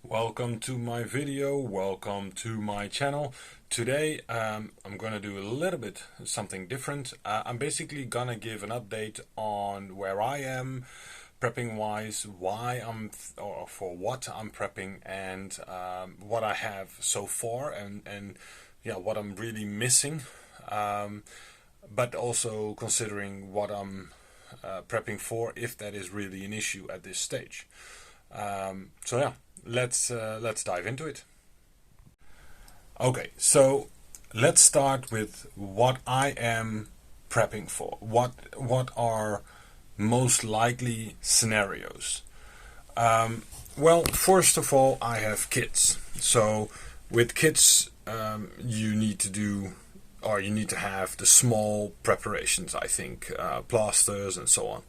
Welcome to my video, welcome to my channel. Today I'm gonna do a little bit something different. I'm basically gonna give an update on where I am prepping wise, why or for what I'm prepping, and what I have so far, and yeah, what I'm really missing, but also considering what I'm prepping for, if that is really an issue at this stage. So yeah, let's dive into it. Okay, so let's start with what I am prepping for. What are most likely scenarios? Well, first of all, I have kids. So with kids, you need to have the small preparations, I think, plasters and so on.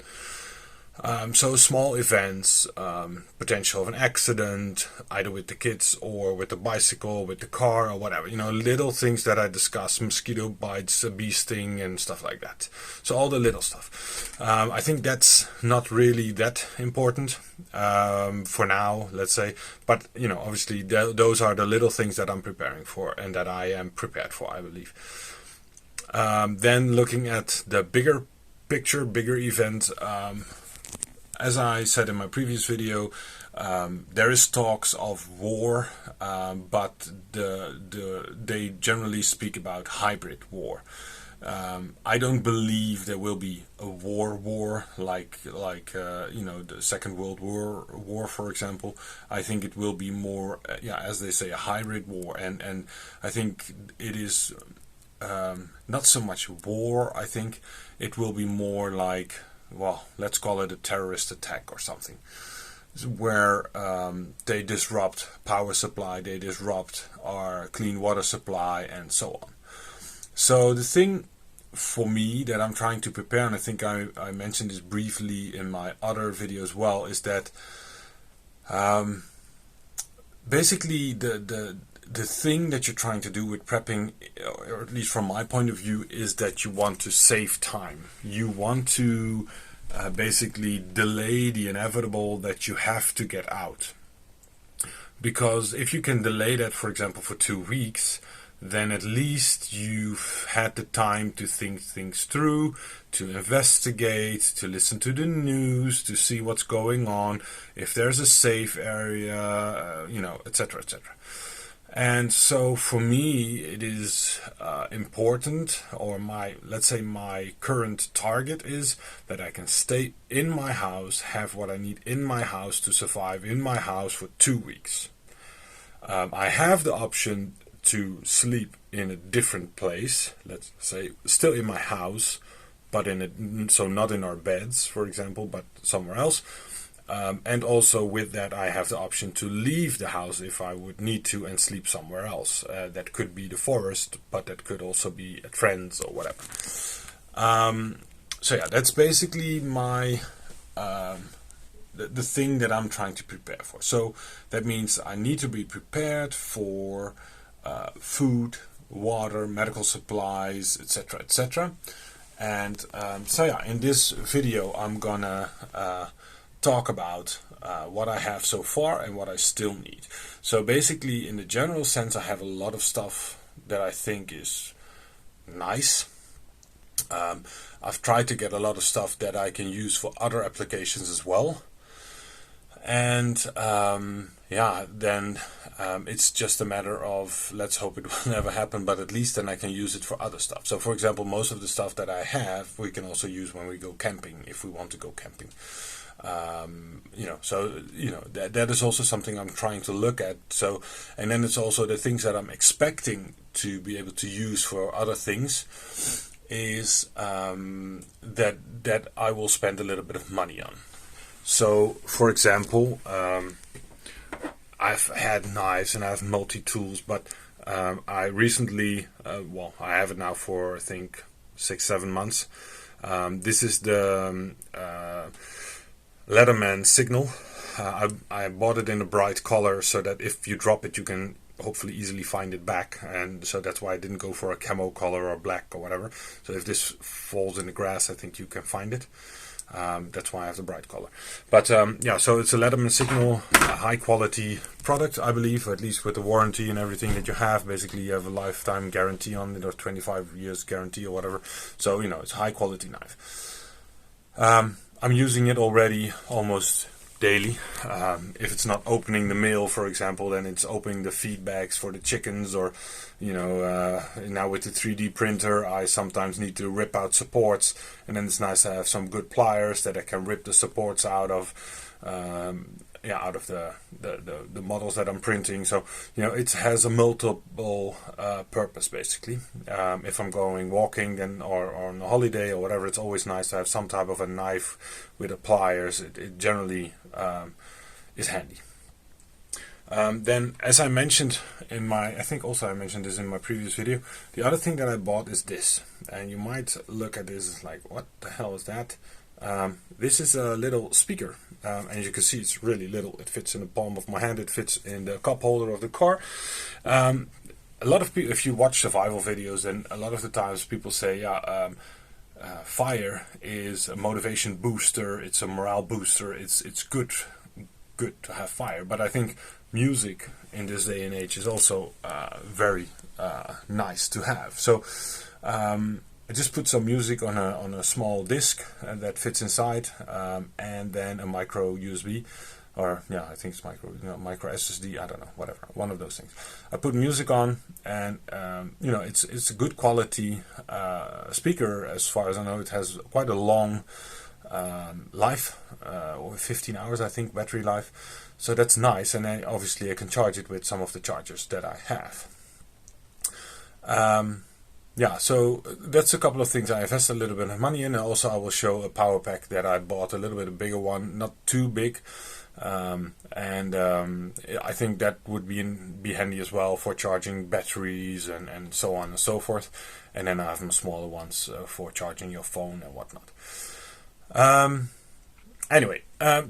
So small events, potential of an accident, either with the kids or with the bicycle, with the car or whatever, little things that I discuss, mosquito bites, a bee sting and stuff like that. So all the little stuff. I think that's not really that important for now, let's say, but obviously those are the little things that I'm preparing for and that I am prepared for, I believe. Then looking at the bigger picture, bigger event, as I said in my previous video, there is talks of war, but they generally speak about hybrid war. I don't believe there will be a war like the Second World War, for example. I think it will be more, as they say, a hybrid war, and I think it is not so much war. I think it will be more like, well, let's call it a terrorist attack or something, where they disrupt power supply, they disrupt our clean water supply, and so on. So the thing for me that I'm trying to prepare, and I think I mentioned this briefly in my other video as well, is that basically the thing that you're trying to do with prepping, or at least from my point of view, is that you want to save time. You want to basically delay the inevitable that you have to get out. Because if you can delay that, for example, for 2 weeks, then at least you've had the time to think things through, to investigate, to listen to the news, to see what's going on, if there's a safe area, etc., etc. And so for me, it is important, or let's say my current target is that I can stay in my house, have what I need in my house to survive in my house for 2 weeks. I have the option to sleep in a different place, let's say still in my house, but so not in our beds, for example, but somewhere else. And also with that, I have the option to leave the house if I would need to and sleep somewhere else. That could be the forest, but that could also be at friends or whatever. So yeah, that's basically my the thing that I'm trying to prepare for. So that means I need to be prepared for food, water, medical supplies, etc., etc. And so yeah, in this video, I'm gonna talk about what I have so far and what I still need. So basically, in the general sense, I have a lot of stuff that I think is nice. I've tried to get a lot of stuff that I can use for other applications as well. And then it's just a matter of, let's hope it will never happen, but at least then I can use it for other stuff. So for example, most of the stuff that I have, we can also use when we go camping, if we want to go camping. That is also something I'm trying to look at. So, and then it's also the things that I'm expecting to be able to use for other things is that I will spend a little bit of money on. So, for example, I've had knives and I have multi-tools, but I recently, I have it now for I think 6-7 months. This is the Leatherman Signal. I bought it in a bright color so that if you drop it, you can hopefully easily find it back, and so that's why I didn't go for a camo color or black or whatever. So if this falls in the grass, I think you can find it. That's why I have the bright color. But so it's a Leatherman Signal, a high quality product, I believe, at least with the warranty and everything that you have. Basically, you have a lifetime guarantee on it, or 25 years guarantee or whatever. So, you know, it's a high quality knife. I'm using it already almost daily. If it's not opening the mail, for example, then it's opening the feed bags for the chickens, or, you know, now with the 3D printer, I sometimes need to rip out supports, and then it's nice to have some good pliers that I can rip the supports out of. Out of the models that I'm printing. So, you know, it has a multiple purpose, basically. If I'm going walking then, or on a holiday or whatever, it's always nice to have some type of a knife with a pliers. It generally is handy. Then, as I mentioned in my, I think also I mentioned this in my previous video, the other thing that I bought is this. And you might look at this as like, what the hell is that? This is a little speaker, and you can see it's really little. It fits in the palm of my hand. It fits in the cup holder of the car. A lot of people, if you watch survival videos, then a lot of the times people say, yeah, fire is a motivation booster. It's a morale booster. It's good to have fire. But I think music in this day and age is also very nice to have. So. I just put some music on a small disc that fits inside, and then a micro USB, or yeah, I think it's micro SSD. I don't know, whatever, one of those things. I put music on, and you know, it's a good quality speaker. As far as I know, it has quite a long life, 15 hours, I think, battery life. So that's nice, and then obviously I can charge it with some of the chargers that I have. Yeah, so that's a couple of things I invested a little bit of money in. And also I will show a power pack that I bought, a little bit bigger one, not too big. I think that would be handy as well for charging batteries and so on and so forth. And then I have some smaller ones for charging your phone and whatnot. Anyway,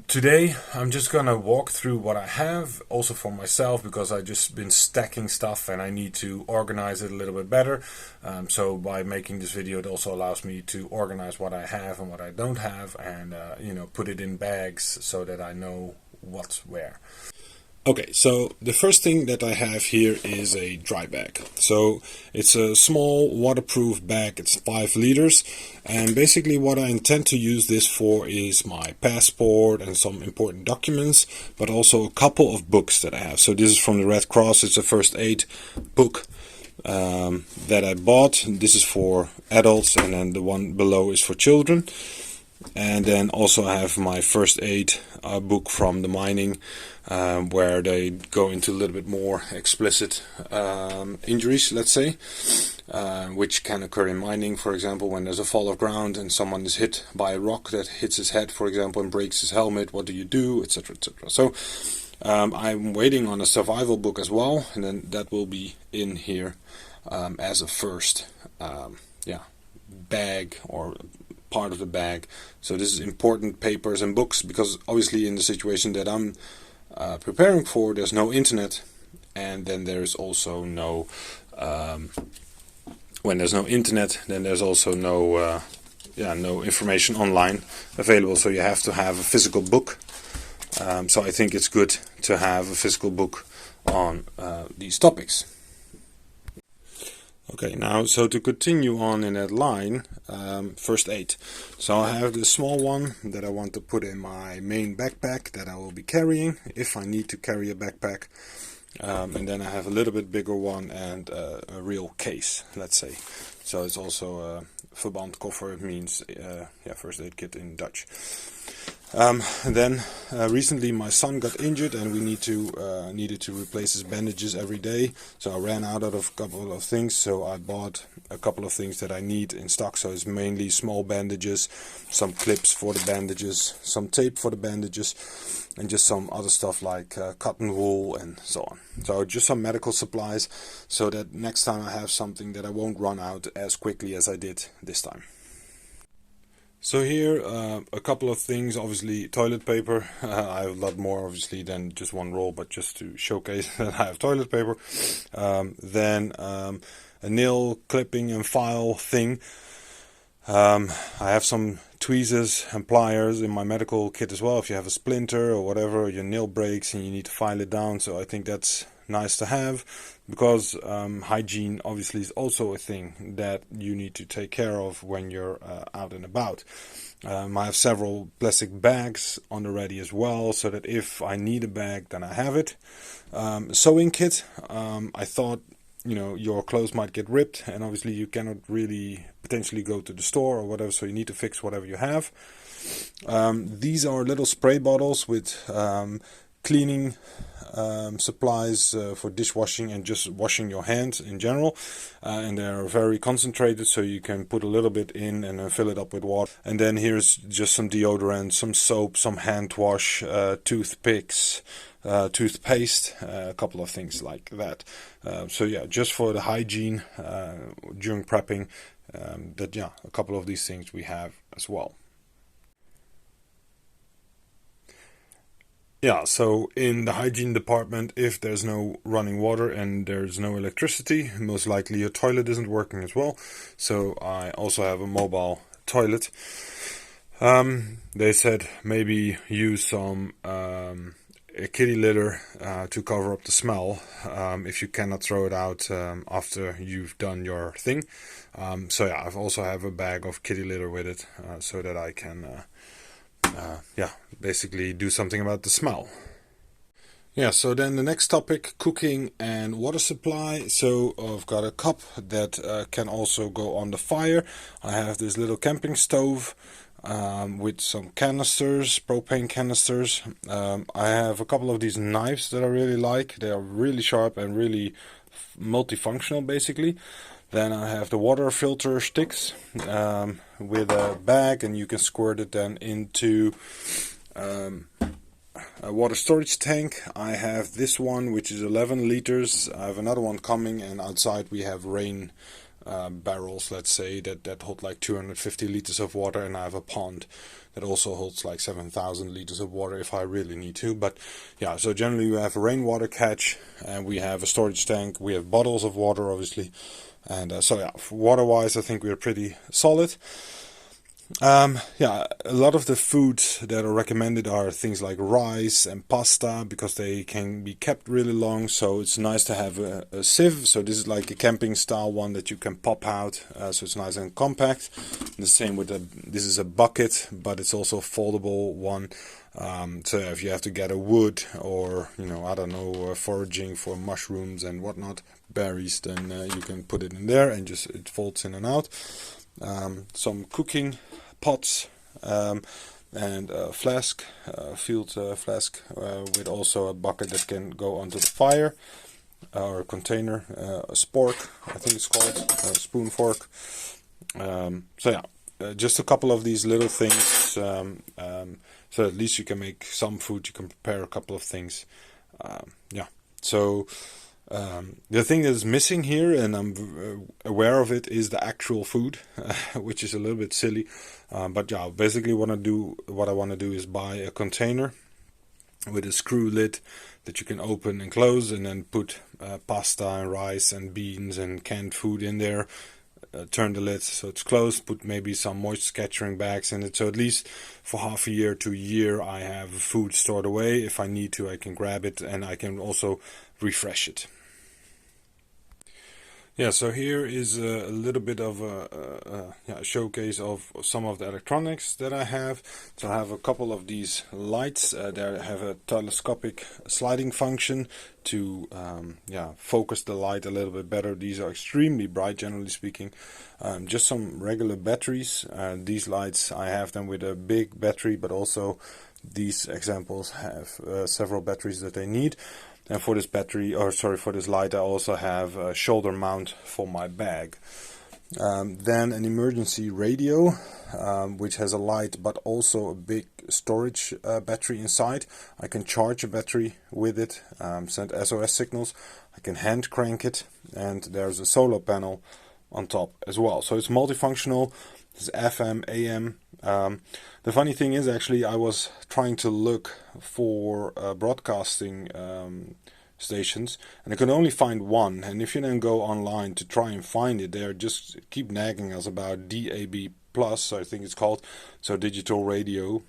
today I'm just gonna walk through what I have, also for myself, because I've just been stacking stuff and I need to organize it a little bit better. So by making this video, it also allows me to organize what I have and what I don't have, and you know, put it in bags so that I know what's where. Okay, so the first thing that I have here is a dry bag. So it's a small waterproof bag, it's 5 liters, and basically what I intend to use this for is my passport and some important documents, but also a couple of books that I have. So this is from the Red Cross, it's a first aid book that I bought. This is for adults, and then the one below is for children. And then also I have my first aid book from the mining, where they go into a little bit more explicit injuries, let's say, which can occur in mining. For example, when there's a fall of ground and someone is hit by a rock that hits his head, for example, and breaks his helmet, what do you do, etc., etc. So I'm waiting on a survival book as well, and then that will be in here as a first bag, or part of the bag. So this is important papers and books, because obviously in the situation that I'm preparing for, there's no internet, and then there's also no when there's no internet, then there's also no information online available, so you have to have a physical book. So I think it's good to have a physical book on these topics. Okay, now, so to continue on in that line, first aid. So I have this small one that I want to put in my main backpack that I will be carrying, if I need to carry a backpack. And then I have a little bit bigger one and a real case, let's say. So it's also a verbandkoffer, it means first aid kit in Dutch. Then recently my son got injured, and we needed to replace his bandages every day. So I ran out of a couple of things, so I bought a couple of things that I need in stock. So it's mainly small bandages, some clips for the bandages, some tape for the bandages, and just some other stuff like cotton wool and so on. So just some medical supplies, so that next time I have something that I won't run out as quickly as I did this time. So here a couple of things. Obviously toilet paper. I have a lot more obviously than just one roll, but just to showcase that I have toilet paper. Then a nail clipping and file thing. I have some tweezers and pliers in my medical kit as well, if you have a splinter or whatever, your nail breaks and you need to file it down. So I think that's nice to have, because hygiene obviously is also a thing that you need to take care of when you're out and about. I have several plastic bags on the ready as well, so that if I need a bag, then I have it. Sewing kit. I thought, your clothes might get ripped, and obviously you cannot really potentially go to the store or whatever, so you need to fix whatever you have. These are little spray bottles with cleaning supplies for dishwashing and just washing your hands in general, and they're very concentrated, so you can put a little bit in and then fill it up with water. And then here's just some deodorant, some soap, some hand wash, toothpicks, toothpaste, a couple of things like that. So yeah, just for the hygiene during prepping, a couple of these things we have as well. Yeah, so in the hygiene department, if there's no running water and there's no electricity, most likely your toilet isn't working as well. So I also have a mobile toilet. They said maybe use some kitty litter to cover up the smell if you cannot throw it out after you've done your thing. So yeah, I also have a bag of kitty litter with it so that I can basically do something about the smell. Yeah, so then the next topic, cooking and water supply. So I've got a cup that can also go on the fire. I have this little camping stove with some canisters, propane canisters. I have a couple of these knives that I really like. They are really sharp and really multifunctional basically. Then I have the water filter sticks with a bag, and you can squirt it then into a water storage tank. I have this one, which is 11 liters. I have another one coming, and outside we have rain barrels, let's say, that hold like 250 liters of water, and I have a pond that also holds like 7,000 liters of water if I really need to. But yeah, so generally we have a rainwater catch, and we have a storage tank. We have bottles of water, obviously. And so yeah, water-wise, I think we're pretty solid. A lot of the foods that are recommended are things like rice and pasta, because they can be kept really long. So it's nice to have a sieve. So this is like a camping style one that you can pop out, so it's nice and compact. And the same with this is a bucket, but it's also a foldable one. So if you have to get a wood or foraging for mushrooms and whatnot, berries, then you can put it in there and just it folds in and out. Some cooking pots and a flask, field flask with also a bucket that can go onto the fire, or a container, a spork, I think it's called, a spoon fork. Just a couple of these little things, so at least you can make some food, you can prepare a couple of things. The thing that is missing here, and I'm aware of it, is the actual food, which is a little bit silly. But yeah, basically what I want to do is buy a container with a screw lid that you can open and close, and then put pasta and rice and beans and canned food in there. Turn the lid so it's closed, put maybe some moisture scattering bags in it, so at least for half a year to a year I have food stored away. If I need to, I can grab it, and I can also refresh it. Yeah, so here is a little bit of a showcase of some of the electronics that I have. So I have a couple of these lights that have a telescopic sliding function to focus the light a little bit better. These are extremely bright, generally speaking. Just some regular batteries. These lights, I have them with a big battery, but also these examples have several batteries that they need. And for this for this light, I also have a shoulder mount for my bag. Then an emergency radio, which has a light but also a big storage battery inside. I can charge a battery with it, send SOS signals. I can hand crank it, and there's a solar panel on top as well. So it's multifunctional. It's FM, AM. The funny thing is, actually, I was trying to look for broadcasting stations, and I could only find one. And if you then go online to try and find it, they just keep nagging us about DAB+, plus, I think it's called, so digital radio,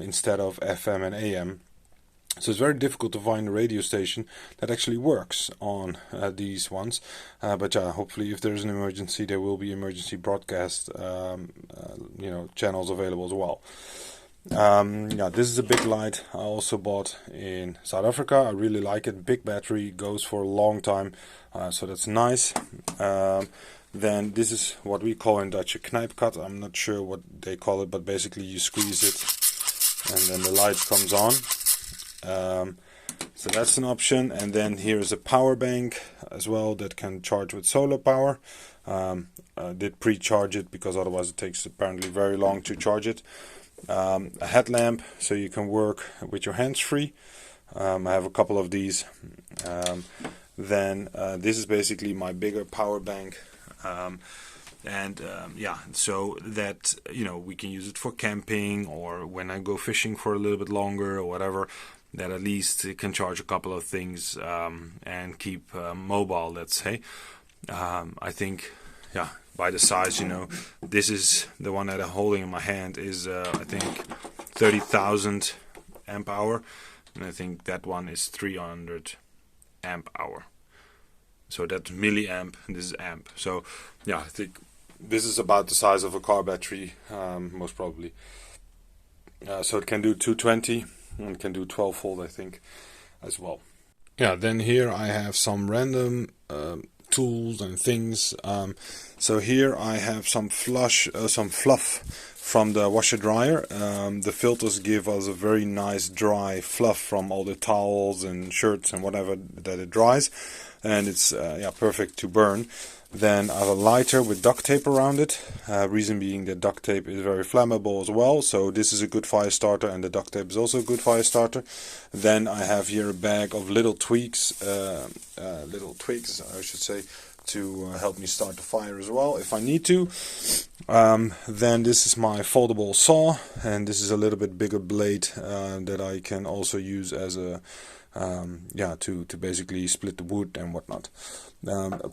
instead of FM and AM. So it's very difficult to find a radio station that actually works on these ones. But yeah, hopefully if there's an emergency, there will be emergency broadcast channels available as well. Yeah, this is a big light I also bought in South Africa. I really like it. Big battery, goes for a long time, so that's nice. Then this is what we call in Dutch a knijpkat. I'm not sure what they call it, but basically you squeeze it and then the light comes on. So that's an option. And then here is a power bank as well that can charge with solar power. Did pre-charge it because otherwise it takes apparently very long to charge it. A headlamp so you can work with your hands free. I have a couple of these. Then this is basically my bigger power bank. Yeah, so that, you know, we can use it for camping or when I go fishing for a little bit longer or whatever, that at least it can charge a couple of things and keep mobile, let's say. I think, yeah, by the size, you know, this is the one that I'm holding in my hand is I think 30,000 amp hour, and I think that one is 300 amp hour. So that's milliamp and this is amp. So yeah, I think this is about the size of a car battery, most probably. So it can do 220 and can do 12 volt, I think, as well. Yeah, then here I have some random tools and things. So here I have some fluff from the washer dryer. The filters give us a very nice dry fluff from all the towels and shirts and whatever that it dries, and it's perfect to burn. Then I have a lighter with duct tape around it. Reason being that duct tape is very flammable as well, so this is a good fire starter, and the duct tape is also a good fire starter. Then I have here a bag of little twigs, I should say, to help me start the fire as well if I need to. Then this is my foldable saw, and this is a little bit bigger blade that I can also use as a to basically split the wood and whatnot.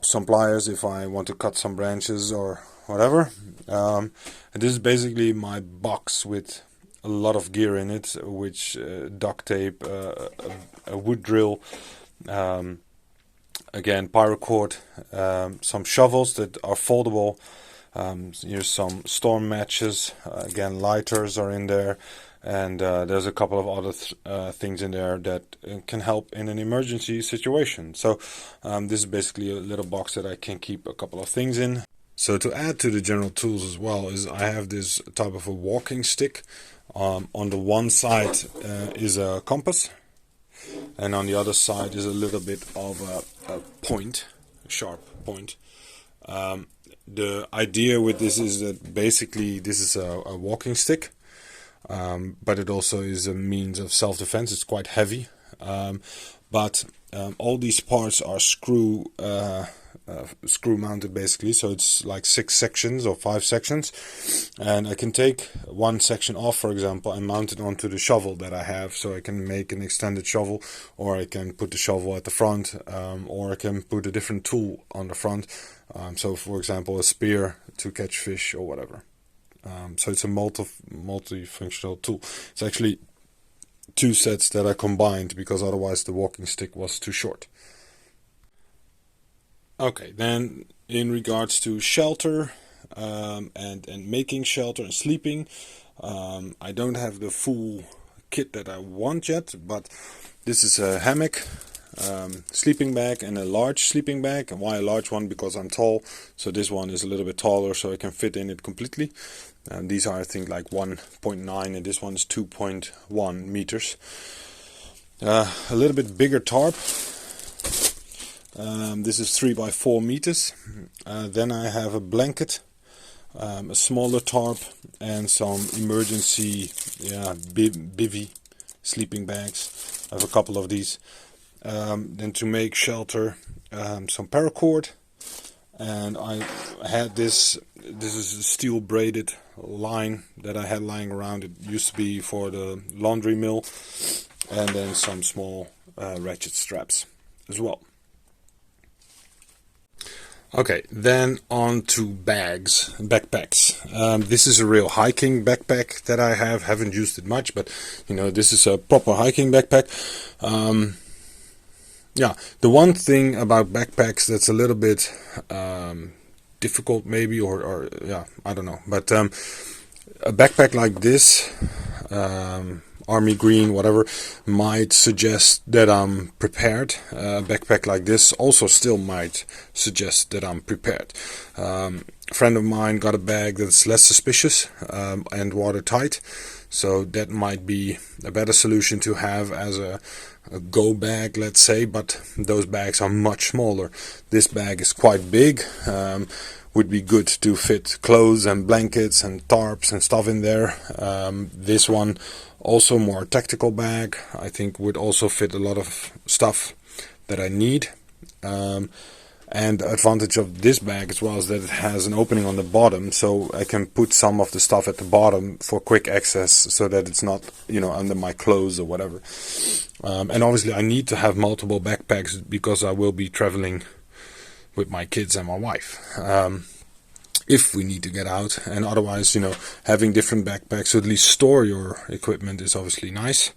Some pliers if I want to cut some branches or whatever. And this is basically my box with a lot of gear in it, which duct tape, a wood drill, again paracord, some shovels that are foldable. Here's some storm matches, again lighters are in there, and there's a couple of other things in there that can help in an emergency situation. So this is basically a little box that I can keep a couple of things in. So to add to the general tools as well is I have this type of a walking stick. On the one side is a compass, and on the other side is a little bit of a point, a sharp point. The idea with this is that basically this is a walking stick, but it also is a means of self-defense. It's quite heavy, but all these parts are screw mounted basically, so it's like 6 sections or 5 sections, and I can take one section off, for example, and mount it onto the shovel that I have, so I can make an extended shovel, or I can put the shovel at the front, or I can put a different tool on the front, so for example a spear to catch fish or whatever. So it's a multi-functional tool. It's actually 2 sets that I combined because otherwise the walking stick was too short. Okay, then in regards to shelter and making shelter and sleeping, I don't have the full kit that I want yet, but this is a hammock, sleeping bag, and a large sleeping bag. And why a large one? Because I'm tall, so this one is a little bit taller, so I can fit in it completely. These are, I think, like 1.9, and this one is 2.1 meters. A little bit bigger tarp. This is 3 by 4 meters. Then I have a blanket, a smaller tarp, and some emergency bivvy sleeping bags. I have a couple of these. Then to make shelter, some paracord, and I had this is a steel braided line that I had lying around. It used to be for the laundry mill, and then some small ratchet straps as well. Okay, then on to backpacks. This is a real hiking backpack that I have. Haven't used it much, but this is a proper hiking backpack. Yeah, the one thing about backpacks that's a little bit difficult, maybe, or yeah, I don't know. But a backpack like this, army green, whatever, might suggest that I'm prepared. A backpack like this also still might suggest that I'm prepared. A friend of mine got a bag that's less suspicious and watertight, so that might be a better solution to have as a go bag, let's say, but those bags are much smaller. This bag is quite big. Would be good to fit clothes and blankets and tarps and stuff in there. This one, also more tactical bag, I think would also fit a lot of stuff that I need. And the advantage of this bag as well is that it has an opening on the bottom, so I can put some of the stuff at the bottom for quick access, so that it's not under my clothes or whatever. And obviously I need to have multiple backpacks because I will be traveling with my kids and my wife. If we need to get out, and otherwise, having different backpacks to at least store your equipment is obviously nice.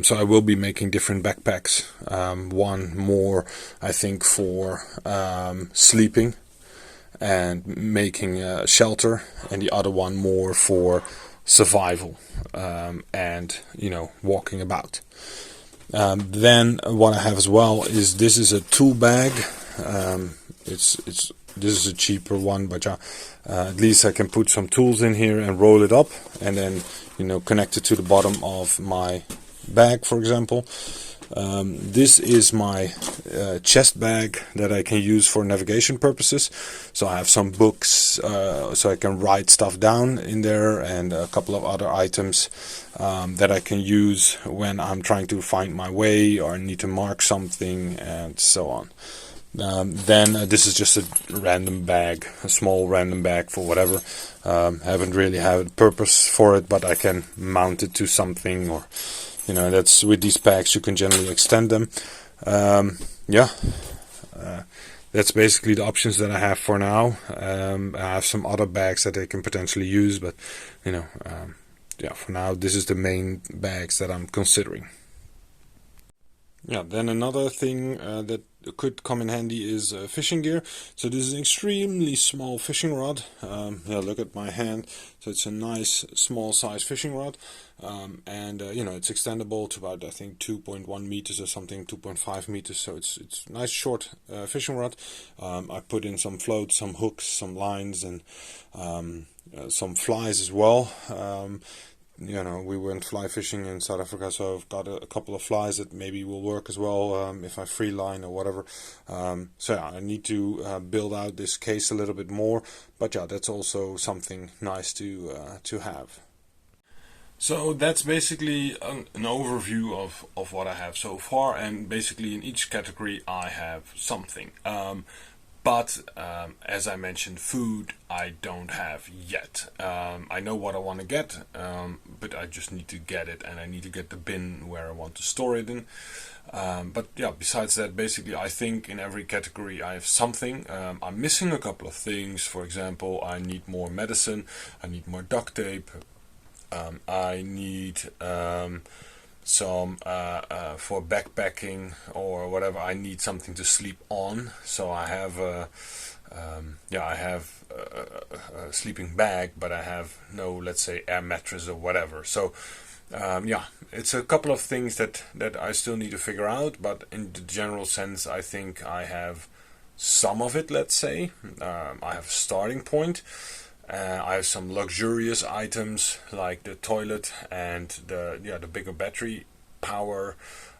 So I will be making different backpacks. One more, I think, for sleeping and making shelter, and the other one more for survival and walking about. Then what I have as well is this is a tool bag. This is a cheaper one, but at least I can put some tools in here and roll it up, and then connect it to the bottom of my bag, for example. This is my chest bag that I can use for navigation purposes. So I have some books, so I can write stuff down in there, and a couple of other items that I can use when I'm trying to find my way or need to mark something, and so on. Then this is just a random bag, a small random bag for whatever. Haven't really had a purpose for it, but I can mount it to something, or that's with these packs you can generally extend them. That's basically the options that I have for now. I have some other bags that I can potentially use, but for now this is the main bags that I'm considering. Yeah, then another thing that could come in handy is fishing gear. So this is an extremely small fishing rod. Look at my hand. So it's a nice small size fishing rod, and it's extendable to about, I think, 2.1 meters or something, 2.5 meters. So it's a nice short fishing rod. I put in some floats, some hooks, some lines, and some flies as well. We went fly fishing in South Africa, so I've got a couple of flies that maybe will work as well if I free line or whatever. I need to build out this case a little bit more, but that's also something nice to have. So that's basically an overview of what I have so far, and basically in each category I have something. But as I mentioned, food I don't have yet. I know what I want to get, but I just need to get it, and I need to get the bin where I want to store it in. Besides that, basically I think in every category I have something. I'm missing a couple of things. For example, I need more medicine, I need more duct tape, I need some for backpacking or whatever. I need something to sleep on, so I have a sleeping bag, but I have no, let's say, air mattress or whatever. So it's a couple of things that I still need to figure out, but in the general sense I think I have some of it, let's say. I have a starting point. I have some luxurious items like the toilet and the bigger battery power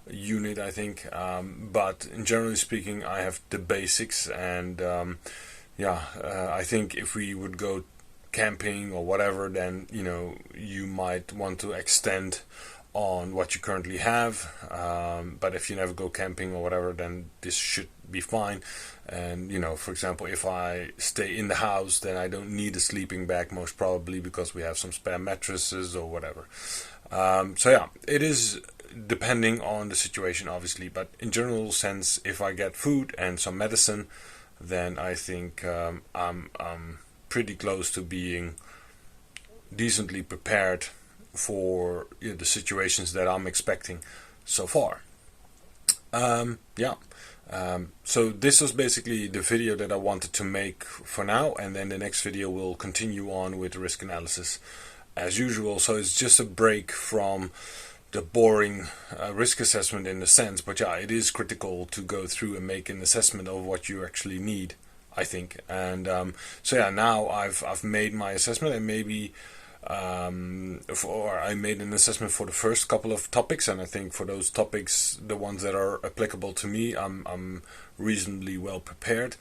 unit, I think. But generally speaking, I have the basics, and I think if we would go camping or whatever, then you might want to extend on what you currently have. But if you never go camping or whatever, then this should be fine. And for example, if I stay in the house, then I don't need a sleeping bag most probably, because we have some spare mattresses or whatever. It is depending on the situation, obviously, but in general sense, if I get food and some medicine, then I think I'm pretty close to being decently prepared for the situations that I'm expecting so far. Yeah. So this was basically the video that I wanted to make for now, and then the next video will continue on with risk analysis as usual. So it's just a break from the boring risk assessment in a sense, but yeah, it is critical to go through and make an assessment of what you actually need, I think. And so yeah, now I've made my assessment, and maybe I made an assessment for the first couple of topics, and I think for those topics, the ones that are applicable to me, I'm reasonably well prepared.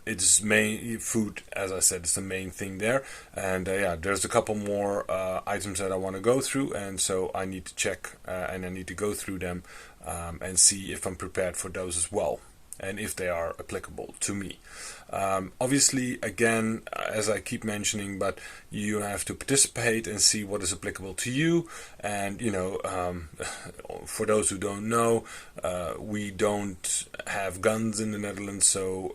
It's main food, as I said, is the main thing there, and yeah, there's a couple more items that I want to go through, and so I need to check and I need to go through them and see if I'm prepared for those as well, and if they are applicable to me. Obviously, again, as I keep mentioning, but you have to participate and see what is applicable to you. And for those who don't know, we don't have guns in the Netherlands, so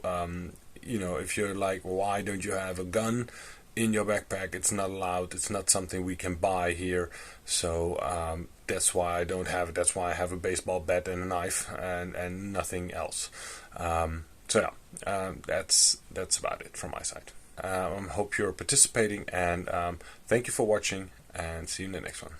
if you're like, why don't you have a gun in your backpack? It's not allowed. It's not something we can buy here, so that's why I don't have it. That's why I have a baseball bat and a knife and nothing else. So yeah, that's about it from my side. I hope you're participating, and thank you for watching, and see you in the next one.